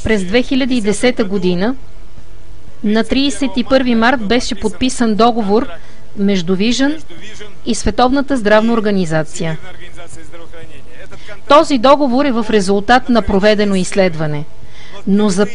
През 2010 година на 31 март беше подписан договор между Vision и Световната здравна организация. Този договор е в резултат на проведено изследване. Но за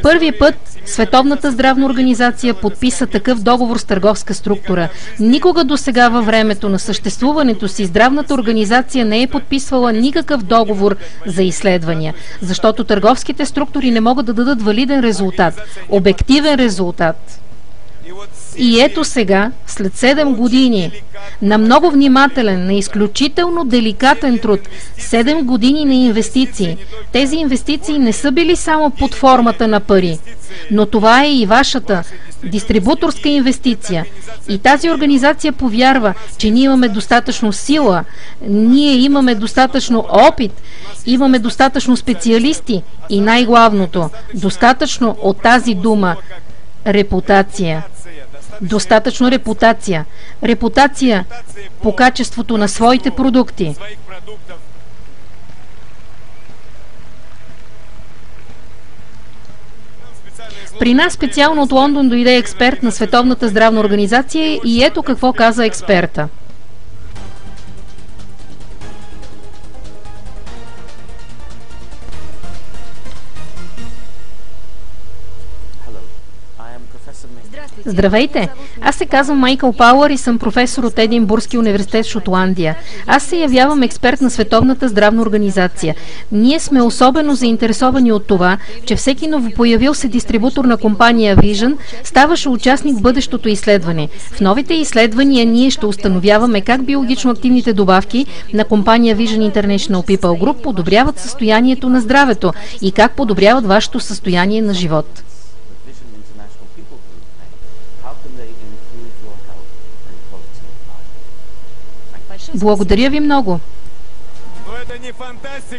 първи път Световната здравна организация подписа такъв договор с търговска структура. Никога досега във времето на съществуването си здравната организация не е подписвала никакъв договор за изследвания, защото търговските структури не могат да дадат валиден резултат, обективен резултат. И ето сега, след 7 години, на много внимателен, на изключително деликатен труд, 7 години на инвестиции. Тези инвестиции не са били само под формата на пари, но това е и вашата дистрибуторска инвестиция. И тази организация повярва, че ние имаме достатъчно сила, ние имаме достатъчно опит, имаме достатъчно специалисти и най-главното, достатъчно от тази дума репутация. Достатъчно репутация. Репутация по качеството на своите продукти. При нас специално от Лондон дойде експерт на Световната здравна организация и ето какво каза експерта. Здравейте! Аз се казвам Майкъл Пауър и съм професор от Единбургския университет в Шотландия. Аз се явявам експерт на Световната здравна организация. Ние сме особено заинтересовани от това, че всеки новопоявил се дистрибутор на компания Vision ставаше участник в бъдещото изследване. В новите изследвания ние ще установяваме как биологично активните добавки на компания Vision International People Group подобряват състоянието на здравето и как подобряват вашето състояние на живот. Благодаря ви много.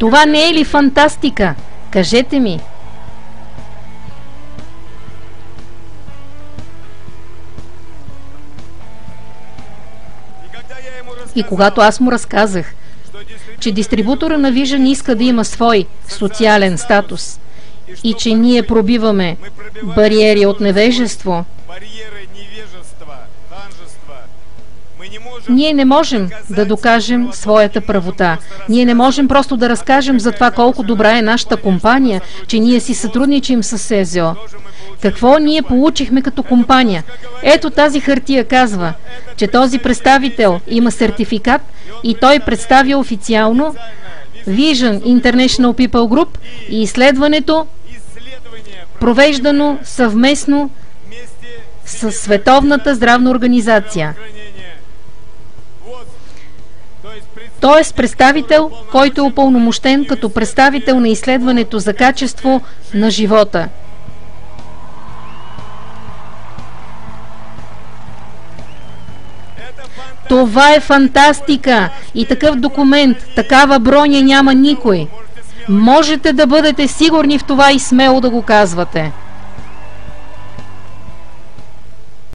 Това не е ли фантастика? Кажете ми. И когато аз му разказах, че дистрибутора на Vision иска да има свой социален статус и че ние пробиваме бариери от невежество, ние не можем да докажем своята правота. Ние не можем просто да разкажем за това колко добра е нашата компания, че ние си сътрудничим с СЗО. Какво ние получихме като компания? Ето тази хартия казва, че този представител има сертификат и той представя официално Vision International People Group и изследването, провеждано съвместно с Световната здравна организация. Т.е. представител, който е упълномощен като представител на изследването за качество на живота. Това е фантастика! И такъв документ, такава броня няма никой. Можете да бъдете сигурни в това и смело да го казвате.